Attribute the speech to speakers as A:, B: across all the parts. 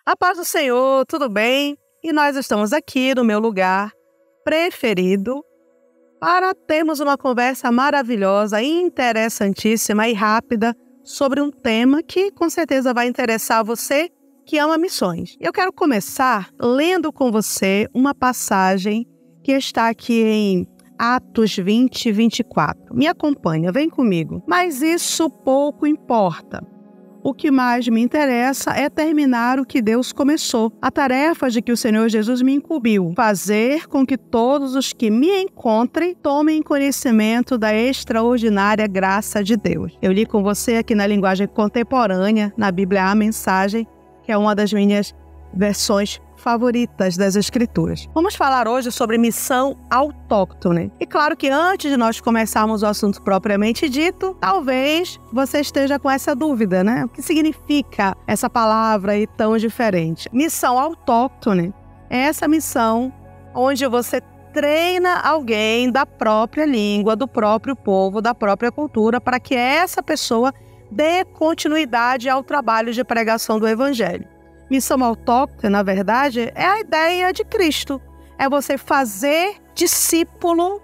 A: A paz do Senhor, tudo bem? E nós estamos aqui no meu lugar preferido para termos uma conversa maravilhosa, interessantíssima e rápida sobre um tema que com certeza vai interessar você que ama missões. Eu quero começar lendo com você uma passagem que está aqui em Atos 20, 24. Me acompanha, vem comigo. Mas isso pouco importa. O que mais me interessa é terminar o que Deus começou, a tarefa de que o Senhor Jesus me incumbiu, fazer com que todos os que me encontrem tomem conhecimento da extraordinária graça de Deus. Eu li com você aqui na linguagem contemporânea, na Bíblia A Mensagem, que é uma das minhas versões favoritas das Escrituras. Vamos falar hoje sobre missão autóctone. E claro que antes de nós começarmos o assunto propriamente dito, talvez você esteja com essa dúvida, né? O que significa essa palavra aí tão diferente? Missão autóctone é essa missão onde você treina alguém da própria língua, do próprio povo, da própria cultura, para que essa pessoa dê continuidade ao trabalho de pregação do Evangelho. Missão autóctone, na verdade, é a ideia de Cristo. É você fazer discípulo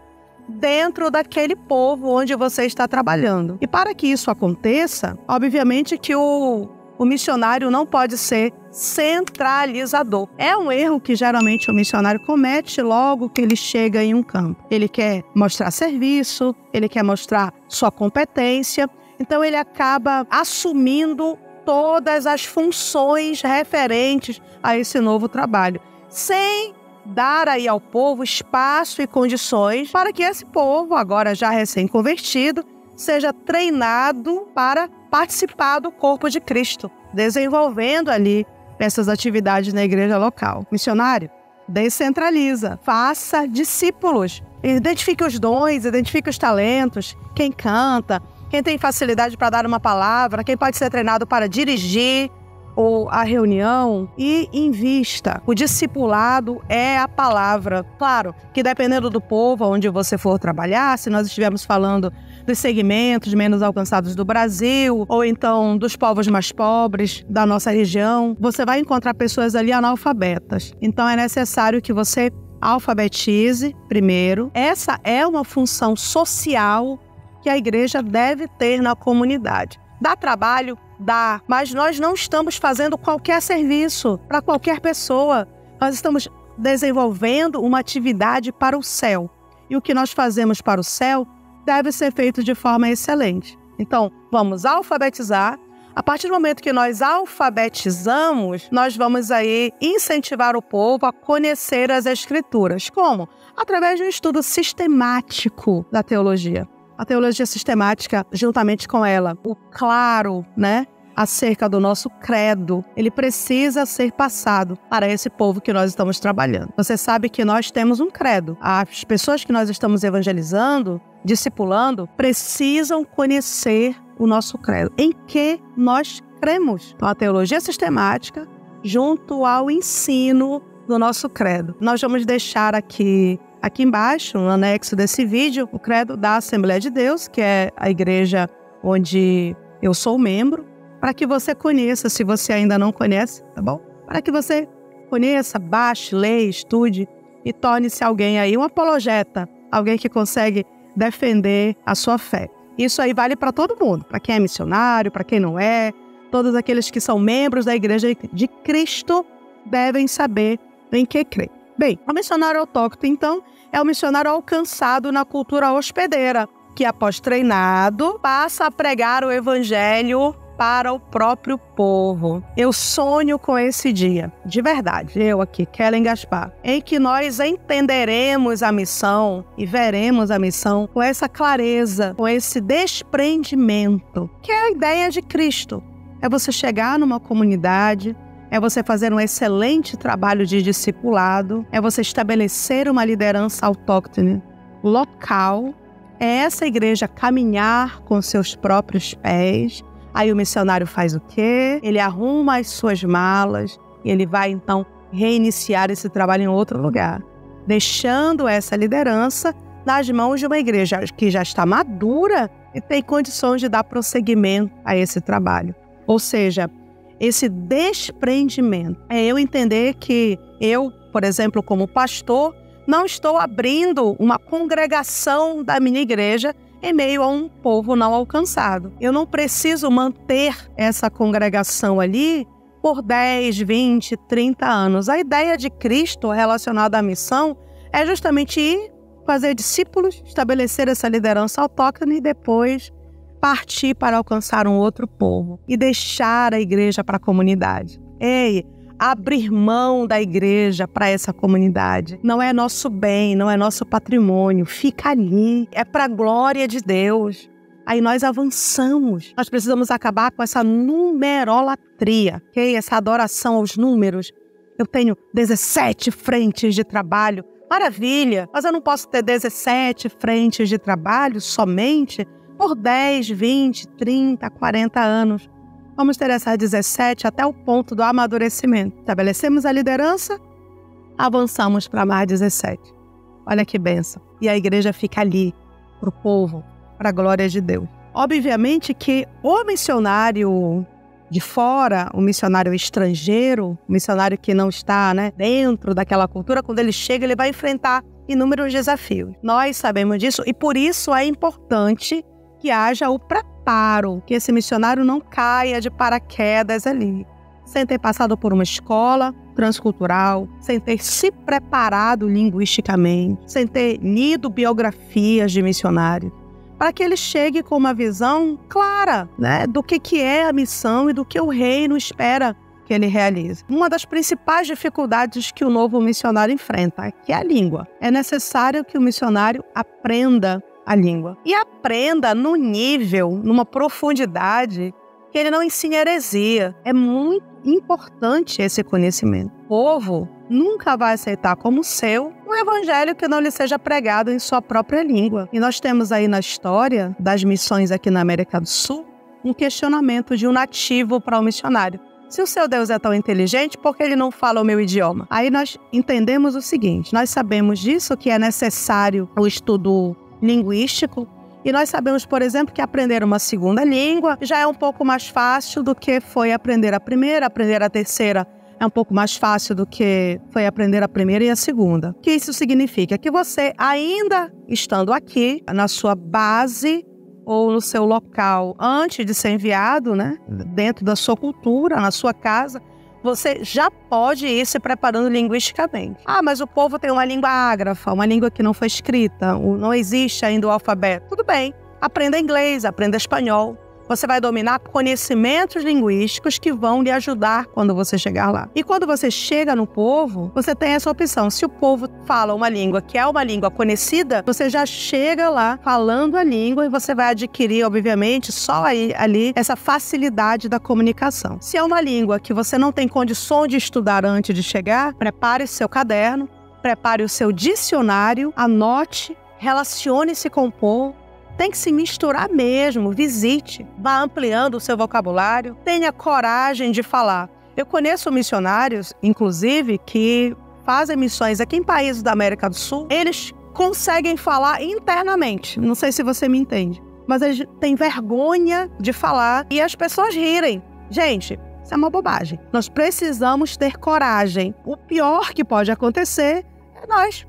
A: dentro daquele povo onde você está trabalhando. E para que isso aconteça, obviamente que o missionário não pode ser centralizador. É um erro que geralmente o missionário comete logo que ele chega em um campo. Ele quer mostrar serviço, ele quer mostrar sua competência, então ele acaba assumindo todas as funções referentes a esse novo trabalho, sem dar aí ao povo espaço e condições para que esse povo, agora já recém-convertido, seja treinado para participar do corpo de Cristo, desenvolvendo ali essas atividades na igreja local. Missionário, descentraliza, faça discípulos, identifique os dons, identifique os talentos, quem canta, quem tem facilidade para dar uma palavra, quem pode ser treinado para dirigir a reunião e invista. O discipulado é a palavra. Claro que dependendo do povo onde você for trabalhar, se nós estivermos falando dos segmentos menos alcançados do Brasil, ou então dos povos mais pobres da nossa região, você vai encontrar pessoas ali analfabetas. Então é necessário que você alfabetize primeiro. Essa é uma função social que a igreja deve ter na comunidade. Dá trabalho? Dá. Mas nós não estamos fazendo qualquer serviço para qualquer pessoa. Nós estamos desenvolvendo uma atividade para o céu. E o que nós fazemos para o céu deve ser feito de forma excelente. Então, vamos alfabetizar. A partir do momento que nós alfabetizamos, nós vamos aí incentivar o povo a conhecer as Escrituras. Como? Através de um estudo sistemático da teologia. A teologia sistemática, juntamente com ela, o claro, acerca do nosso credo, ele precisa ser passado para esse povo que nós estamos trabalhando. Você sabe que nós temos um credo. As pessoas que nós estamos evangelizando, discipulando, precisam conhecer o nosso credo. Em que nós cremos? Então, a teologia sistemática, junto ao ensino do nosso credo. Nós vamos deixar aqui embaixo, no anexo desse vídeo, o credo da Assembleia de Deus, que é a igreja onde eu sou membro, para que você conheça, se você ainda não conhece, tá bom? Para que você conheça, baixe, leia, estude e torne-se alguém aí, um apologeta, alguém que consegue defender a sua fé. Isso aí vale para todo mundo, para quem é missionário, para quem não é, todos aqueles que são membros da igreja de Cristo devem saber em que crer. Bem, o missionário autóctone, então, é o missionário alcançado na cultura hospedeira, que após treinado, passa a pregar o evangelho para o próprio povo. Eu sonho com esse dia, de verdade, eu aqui, Kellen Gaspar, em que nós entenderemos a missão e veremos a missão com essa clareza, com esse desprendimento, que é a ideia de Cristo. É você chegar numa comunidade, é você fazer um excelente trabalho de discipulado, é você estabelecer uma liderança autóctone local, é essa igreja caminhar com seus próprios pés. Aí o missionário faz o quê? Ele arruma as suas malas e ele vai então reiniciar esse trabalho em outro lugar, deixando essa liderança nas mãos de uma igreja que já está madura e tem condições de dar prosseguimento a esse trabalho. Ou seja, esse desprendimento. É eu entender que eu, por exemplo, como pastor, não estou abrindo uma congregação da minha igreja em meio a um povo não alcançado. Eu não preciso manter essa congregação ali por 10, 20, 30 anos. A ideia de Cristo relacionada à missão é justamente ir fazer discípulos, estabelecer essa liderança autóctone e depois partir para alcançar um outro povo e deixar a igreja para a comunidade. Abrir mão da igreja para essa comunidade. Não é nosso bem, não é nosso patrimônio. Fica ali. É para a glória de Deus. Aí nós avançamos. Nós precisamos acabar com essa numerolatria, ok? Essa adoração aos números. Eu tenho 17 frentes de trabalho. Maravilha! Mas eu não posso ter 17 frentes de trabalho somente por 10, 20, 30, 40 anos. Vamos ter essas 17 até o ponto do amadurecimento. Estabelecemos a liderança, avançamos para mais 17. Olha que bênção. E a igreja fica ali, para o povo, para a glória de Deus. Obviamente que o missionário de fora, o missionário estrangeiro, o missionário que não está, dentro daquela cultura, quando ele chega, ele vai enfrentar inúmeros desafios. Nós sabemos disso e por isso é importante que haja o preparo, que esse missionário não caia de paraquedas ali, sem ter passado por uma escola transcultural, sem ter se preparado linguisticamente, sem ter lido biografias de missionários, para que ele chegue com uma visão clara, do que é a missão e do que o reino espera que ele realize. Uma das principais dificuldades que o novo missionário enfrenta, que é a língua. É necessário que o missionário aprenda a língua. E aprenda no nível, numa profundidade, que ele não ensine heresia. É muito importante esse conhecimento. O povo nunca vai aceitar como seu um evangelho que não lhe seja pregado em sua própria língua. E nós temos aí na história das missões aqui na América do Sul, um questionamento de um nativo para um missionário. Se o seu Deus é tão inteligente, por que ele não fala o meu idioma? Aí nós entendemos o seguinte, nós sabemos disso, que é necessário o estudo linguístico, e nós sabemos, por exemplo, que aprender uma segunda língua já é um pouco mais fácil do que foi aprender a primeira, aprender a terceira é um pouco mais fácil do que foi aprender a primeira e a segunda. O que isso significa? Que você, ainda estando aqui, na sua base ou no seu local, antes de ser enviado, dentro da sua cultura, na sua casa, você já pode ir se preparando linguisticamente. Mas o povo tem uma língua ágrafa, uma língua que não foi escrita, não existe ainda o alfabeto. Tudo bem, aprenda inglês, aprenda espanhol. Você vai dominar conhecimentos linguísticos que vão lhe ajudar quando você chegar lá. E quando você chega no povo, você tem essa opção. Se o povo fala uma língua que é uma língua conhecida, você já chega lá falando a língua e você vai adquirir, obviamente, só ali essa facilidade da comunicação. Se é uma língua que você não tem condições de estudar antes de chegar, prepare seu caderno, prepare o seu dicionário, anote, relacione-se com o povo. Tem que se misturar mesmo, visite, vá ampliando o seu vocabulário, tenha coragem de falar. Eu conheço missionários, inclusive, que fazem missões aqui em países da América do Sul, eles conseguem falar internamente, não sei se você me entende, mas eles têm vergonha de falar e as pessoas rirem. Gente, isso é uma bobagem. Nós precisamos ter coragem. O pior que pode acontecer é nós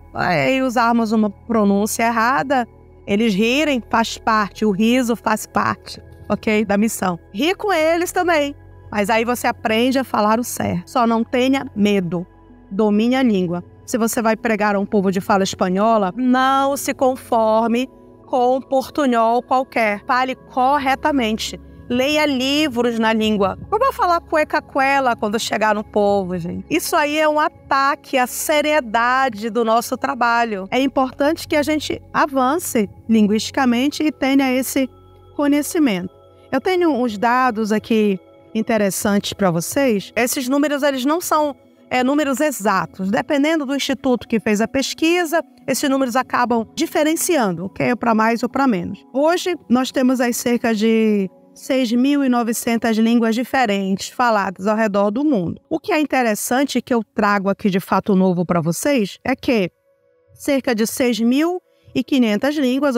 A: usarmos uma pronúncia errada. Eles rirem faz parte, o riso faz parte, ok? Da missão. Ri com eles também, mas aí você aprende a falar o certo. Só não tenha medo, domine a língua. Se você vai pregar a um povo de fala espanhola, não se conforme com um portunhol qualquer. Fale corretamente. Leia livros na língua. Não vou falar cueca-cuela quando chegar no povo, gente. Isso aí é um ataque à seriedade do nosso trabalho. É importante que a gente avance linguisticamente e tenha esse conhecimento. Eu tenho uns dados aqui interessantes para vocês. Esses números, eles não são números exatos. Dependendo do instituto que fez a pesquisa, esses números acabam diferenciando, ok? Para mais ou para menos. Hoje, nós temos aí cerca de 6.900 línguas diferentes faladas ao redor do mundo. O que é interessante, que eu trago aqui de fato novo para vocês, é que cerca de 6.500 línguas,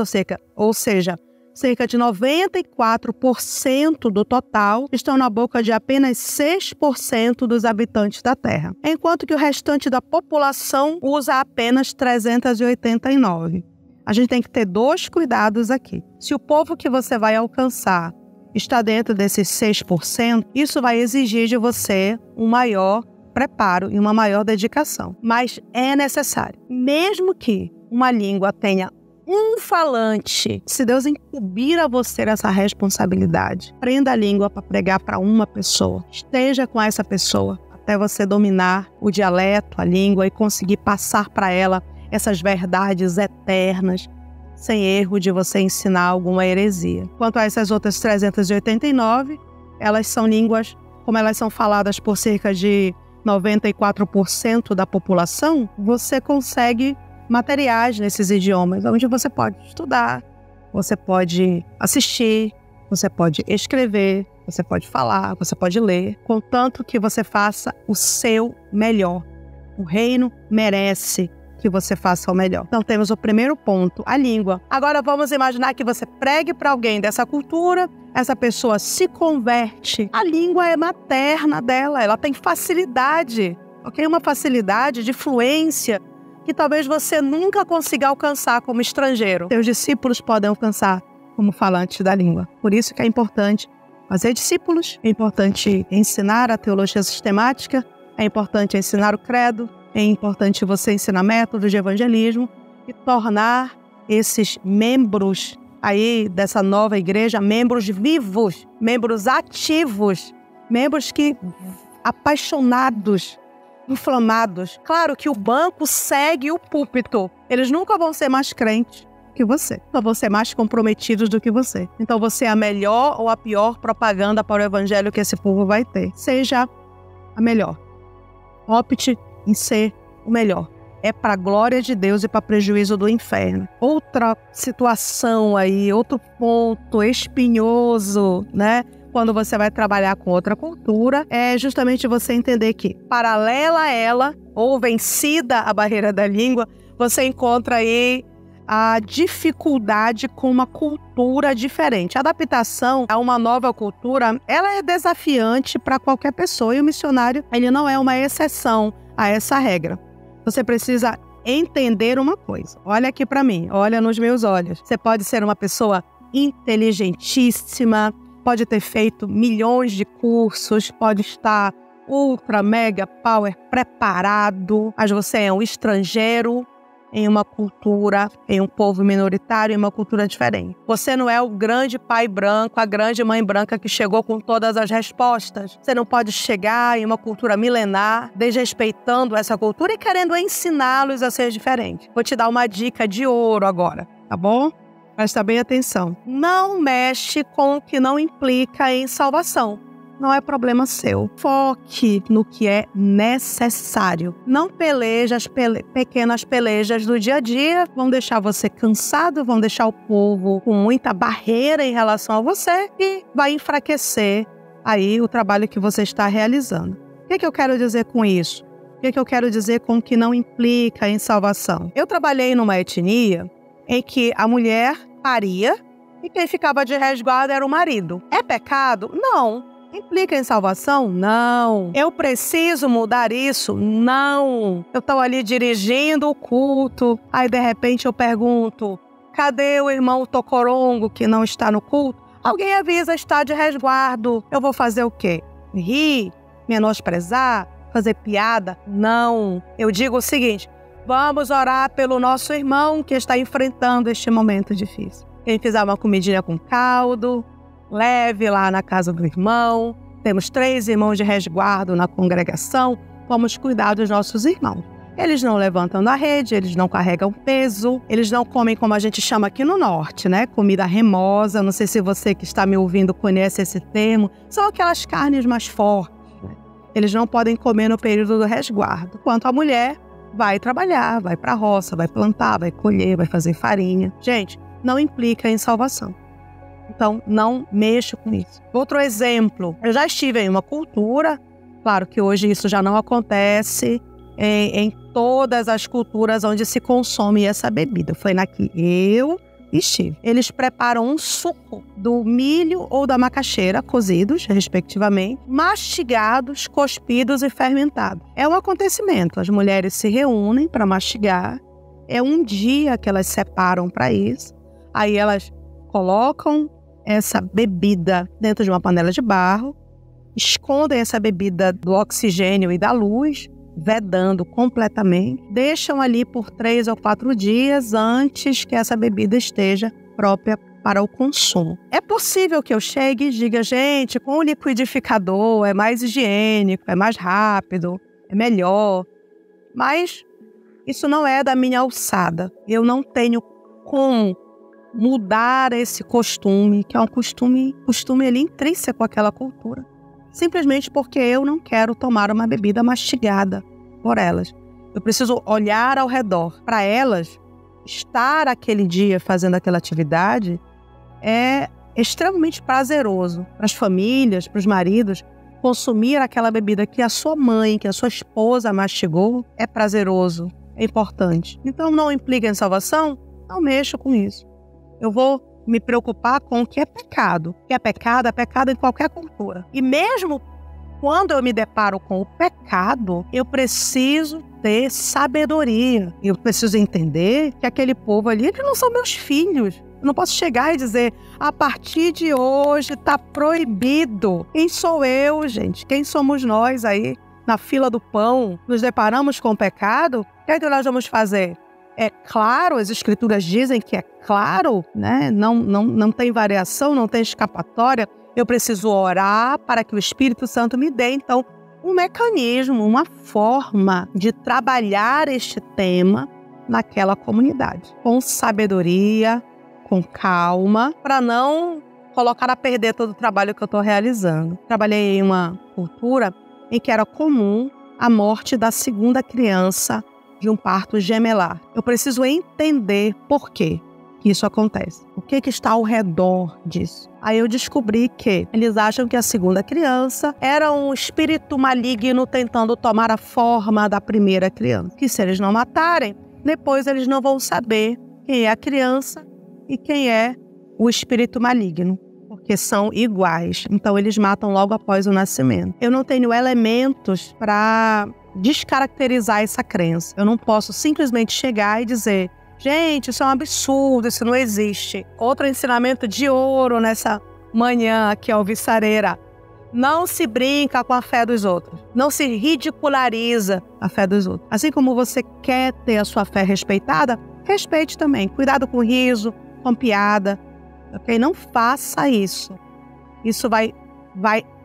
A: ou seja, cerca de 94% do total estão na boca de apenas 6% dos habitantes da Terra, enquanto que o restante da população usa apenas 389. A gente tem que ter 2 cuidados aqui. Se o povo que você vai alcançar está dentro desses 6%, isso vai exigir de você um maior preparo e uma maior dedicação. Mas é necessário. Mesmo que uma língua tenha um falante, se Deus incumbir a você essa responsabilidade, aprenda a língua para pregar para uma pessoa. Esteja com essa pessoa até você dominar o dialeto, a língua e conseguir passar para ela essas verdades eternas, sem erro de você ensinar alguma heresia. Quanto a essas outras 389, elas são línguas, como elas são faladas por cerca de 94% da população, você consegue materiais nesses idiomas, onde você pode estudar, você pode assistir, você pode escrever, você pode falar, você pode ler, contanto que você faça o seu melhor. O reino merece que você faça o melhor. Então temos o primeiro ponto, a língua. Agora vamos imaginar que você pregue para alguém dessa cultura, essa pessoa se converte, a língua é materna dela, ela tem facilidade, ok? Uma facilidade de fluência que talvez você nunca consiga alcançar como estrangeiro. Seus discípulos podem alcançar como falantes da língua. Por isso que é importante fazer discípulos, é importante ensinar a teologia sistemática, é importante ensinar o credo, é importante você ensinar métodos de evangelismo e tornar esses membros aí dessa nova igreja membros vivos, membros ativos, membros que apaixonados, inflamados. Claro que o banco segue o púlpito. Eles nunca vão ser mais crentes que você. Só vão ser mais comprometidos do que você. Então você é a melhor ou a pior propaganda para o evangelho que esse povo vai ter. Seja a melhor. Opte em ser o melhor. É para a glória de Deus e para prejuízo do inferno. Outra situação aí, outro ponto espinhoso, né? Quando você vai trabalhar com outra cultura, é justamente você entender que, paralela a ela, ou vencida a barreira da língua, você encontra aí a dificuldade com uma cultura diferente. A adaptação a uma nova cultura, ela é desafiante para qualquer pessoa e o missionário, ele não é uma exceção a essa regra. Você precisa entender uma coisa. Olha aqui para mim, olha nos meus olhos. Você pode ser uma pessoa inteligentíssima, pode ter feito milhões de cursos, pode estar ultra, mega, power preparado, mas você é um estrangeiro em uma cultura, em um povo minoritário, em uma cultura diferente. Você não é o grande pai branco, a grande mãe branca que chegou com todas as respostas. Você não pode chegar em uma cultura milenar, desrespeitando essa cultura e querendo ensiná-los a ser diferente. Vou te dar uma dica de ouro agora, tá bom? Presta bem atenção. Não mexe com o que não implica em salvação. Não é problema seu. Foque no que é necessário. Não peleje as pequenas pelejas do dia a dia. Vão deixar você cansado, vão deixar o povo com muita barreira em relação a você e vai enfraquecer aí o trabalho que você está realizando. O que eu quero dizer com isso? O que eu quero dizer com o que não implica em salvação? Eu trabalhei numa etnia em que a mulher paria e quem ficava de resguardo era o marido. É pecado? Não. Implica em salvação? Não. Eu preciso mudar isso? Não. Eu estou ali dirigindo o culto, aí de repente eu pergunto, cadê o irmão Tocorongo que não está no culto? Alguém avisa, está de resguardo. Eu vou fazer o quê? Rir? Menosprezar? Fazer piada? Não. Eu digo o seguinte, vamos orar pelo nosso irmão que está enfrentando este momento difícil. Quem fizer uma comidinha com caldo, leve lá na casa do irmão. Temos 3 irmãos de resguardo na congregação. Vamos cuidar dos nossos irmãos. Eles não levantam da rede, eles não carregam peso, eles não comem como a gente chama aqui no norte, né? Comida remosa. Não sei se você que está me ouvindo conhece esse termo. São aquelas carnes mais fortes, né? Eles não podem comer no período do resguardo. Enquanto a mulher vai trabalhar, vai para a roça, vai plantar, vai colher, vai fazer farinha. Gente, não implica em salvação. Então, não mexa com isso. Outro exemplo, eu já estive em uma cultura, claro que hoje isso já não acontece em todas as culturas onde se consome essa bebida. Foi na que eu Estive. Eles preparam um suco do milho ou da macaxeira, cozidos, respectivamente, mastigados, cuspidos e fermentados. É um acontecimento. As mulheres se reúnem para mastigar. É um dia que elas separam para isso. Aí elas colocam essa bebida dentro de uma panela de barro, escondem essa bebida do oxigênio e da luz, vedando completamente, deixam ali por 3 ou 4 dias antes que essa bebida esteja própria para o consumo. É possível que eu chegue e diga, gente, com o liquidificador é mais higiênico, é mais rápido, é melhor, mas isso não é da minha alçada. Eu não tenho como mudar esse costume, que é um costume ali intrínseco àquela cultura. Simplesmente porque eu não quero tomar uma bebida mastigada por elas. Eu preciso olhar ao redor. Para elas, estar aquele dia fazendo aquela atividade é extremamente prazeroso. Para as famílias, para os maridos, consumir aquela bebida que a sua mãe, que a sua esposa mastigou, é prazeroso, é importante. Então, não implica em salvação? Não mexo com isso. Eu vou me preocupar com o que é pecado. O que é pecado em qualquer cultura. E mesmo quando eu me deparo com o pecado, eu preciso ter sabedoria. Eu preciso entender que aquele povo ali, eles não são meus filhos. Eu não posso chegar e dizer, a partir de hoje está proibido. Quem sou eu, gente? Quem somos nós aí na fila do pão? Nos deparamos com o pecado? O que é que nós vamos fazer? É claro, as escrituras dizem que é claro, né? Não tem variação, não tem escapatória. Eu preciso orar para que o Espírito Santo me dê, então, um mecanismo, uma forma de trabalhar este tema naquela comunidade. Com sabedoria, com calma, para não colocar a perder todo o trabalho que eu estou realizando. Trabalhei em uma cultura em que era comum a morte da segunda criança de um parto gemelar. Eu preciso entender por quê que isso acontece. O que está ao redor disso? Aí eu descobri que eles acham que a segunda criança era um espírito maligno tentando tomar a forma da primeira criança. Que se eles não matarem, depois eles não vão saber quem é a criança e quem é o espírito maligno, porque são iguais. Então eles matam logo após o nascimento. Eu não tenho elementos para descaracterizar essa crença. Eu não posso simplesmente chegar e dizer, gente, isso é um absurdo, isso não existe. Outro ensinamento de ouro nessa manhã aqui, alvissareira. Não se brinca com a fé dos outros. Não se ridiculariza a fé dos outros. Assim como você quer ter a sua fé respeitada, respeite também. Cuidado com riso, com piada. Ok? Não faça isso. Isso vai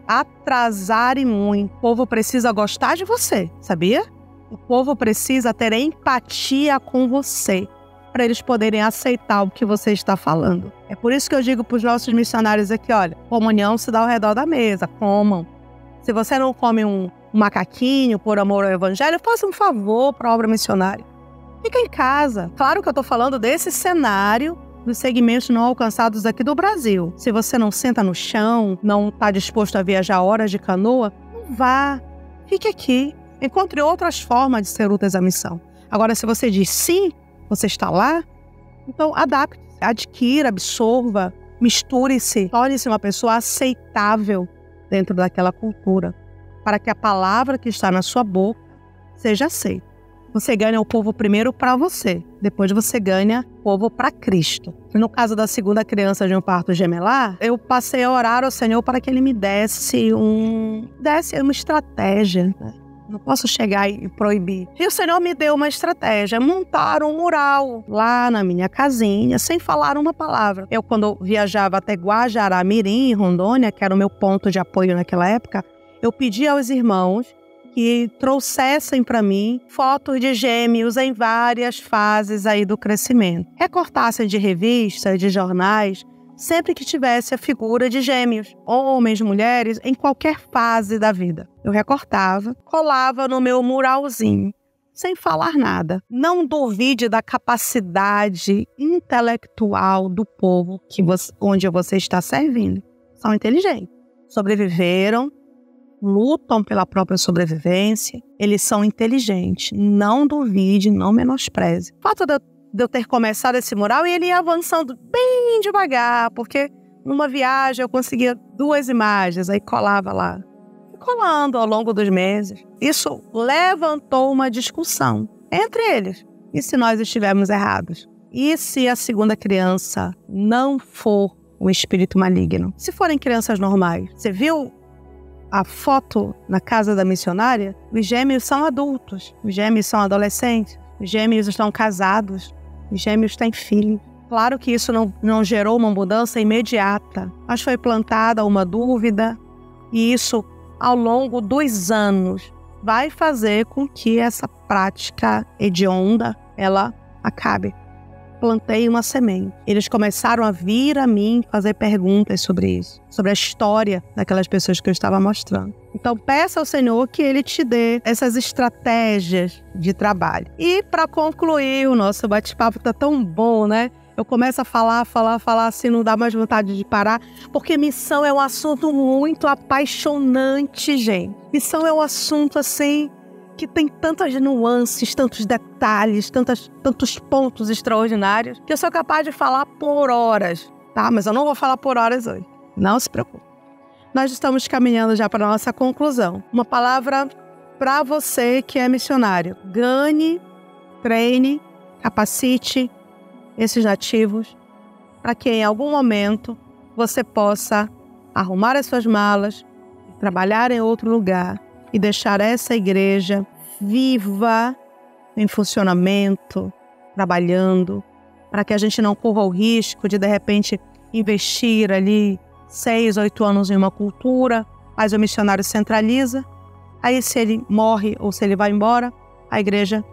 A: atrasar e muito. O povo precisa gostar de você, sabia? O povo precisa ter empatia com você para eles poderem aceitar o que você está falando. É por isso que eu digo para os nossos missionários aqui, olha, comunhão se dá ao redor da mesa, comam. Se você não come um macaquinho por amor ao evangelho, faça um favor para a obra missionária. Fica em casa. Claro que eu estou falando desse cenário dos segmentos não alcançados aqui do Brasil. Se você não senta no chão, não está disposto a viajar horas de canoa, não vá. Fique aqui. Encontre outras formas de ser úteis à missão. Agora, se você diz sim, você está lá, então adapte, adquira, absorva, misture-se, torne-se uma pessoa aceitável dentro daquela cultura, para que a palavra que está na sua boca seja aceita. Você ganha o povo primeiro para você, depois você ganha o povo para Cristo. No caso da segunda criança de um parto gemelar, eu passei a orar ao Senhor para que Ele me desse uma estratégia. Não posso chegar e proibir. E o Senhor me deu uma estratégia, montar um mural lá na minha casinha, sem falar uma palavra. Eu, quando viajava até Guajará-Mirim, em Rondônia, que era o meu ponto de apoio naquela época, eu pedi aos irmãos que trouxessem para mim fotos de gêmeos em várias fases aí do crescimento. Recortassem de revistas, de jornais, sempre que tivesse a figura de gêmeos, homens, mulheres, em qualquer fase da vida. Eu recortava, colava no meu muralzinho, sem falar nada. Não duvide da capacidade intelectual do povo onde você está servindo. São inteligentes, sobreviveram, lutam pela própria sobrevivência, eles são inteligentes. Não duvide, não menospreze. O fato de eu de eu ter começado esse mural e ele ia avançando bem devagar, porque numa viagem eu conseguia 2 imagens, aí colava lá. E colando ao longo dos meses. Isso levantou uma discussão entre eles. E se nós estivermos errados? E se a segunda criança não for um espírito maligno? Se forem crianças normais? Você viu a foto na casa da missionária? Os gêmeos são adultos, os gêmeos são adolescentes, os gêmeos estão casados, os gêmeos têm filhos. Claro que isso não gerou uma mudança imediata, mas foi plantada uma dúvida e isso, ao longo dos anos, vai fazer com que essa prática hedionda, ela acabe. Plantei uma semente. Eles começaram a vir a mim fazer perguntas sobre isso, sobre a história daquelas pessoas que eu estava mostrando. Então, peça ao Senhor que Ele te dê essas estratégias de trabalho. E, para concluir, o nosso bate-papo está tão bom, né? Eu começo a falar, assim, não dá mais vontade de parar, porque missão é um assunto muito apaixonante, gente. Missão é um assunto, assim, que tem tantas nuances, tantos detalhes, tantos pontos extraordinários, que eu sou capaz de falar por horas, tá? Mas eu não vou falar por horas hoje. Não se preocupe. Nós estamos caminhando já para a nossa conclusão. Uma palavra para você que é missionário. Ganhe, treine, capacite esses nativos para que em algum momento você possa arrumar as suas malas, trabalhar em outro lugar e deixar essa igreja viva, em funcionamento, trabalhando, para que a gente não corra o risco de repente, investir ali 6, 8 anos em uma cultura, mas o missionário centraliza, aí se ele morre ou se ele vai embora, a igreja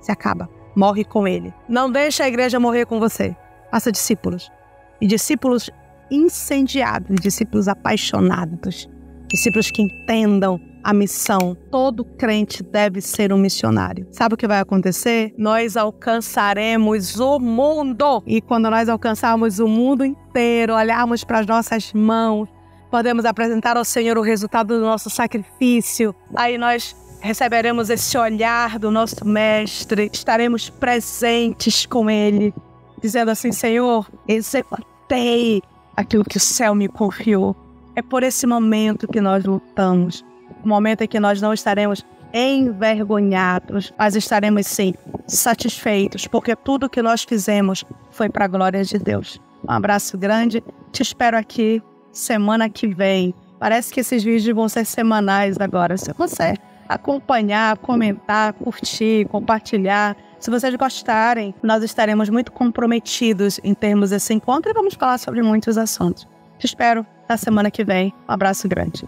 A: se acaba, morre com ele. Não deixe a igreja morrer com você. Faça discípulos. E discípulos incendiados, discípulos apaixonados, discípulos que entendam a missão. Todo crente deve ser um missionário. Sabe o que vai acontecer? Nós alcançaremos o mundo. E quando nós alcançarmos o mundo inteiro, olharmos para as nossas mãos, podemos apresentar ao Senhor o resultado do nosso sacrifício. Aí nós receberemos esse olhar do nosso Mestre, estaremos presentes com Ele, dizendo assim: Senhor, executei aquilo que o céu me confiou. É por esse momento que nós lutamos. O momento em que nós não estaremos envergonhados, mas estaremos sim satisfeitos, porque tudo que nós fizemos foi para a glória de Deus. Um abraço grande, te espero aqui semana que vem. Parece que esses vídeos vão ser semanais agora. Se você acompanhar, comentar, curtir, compartilhar, se vocês gostarem, nós estaremos muito comprometidos em termos desse encontro e vamos falar sobre muitos assuntos. Te espero na semana que vem. Um abraço grande.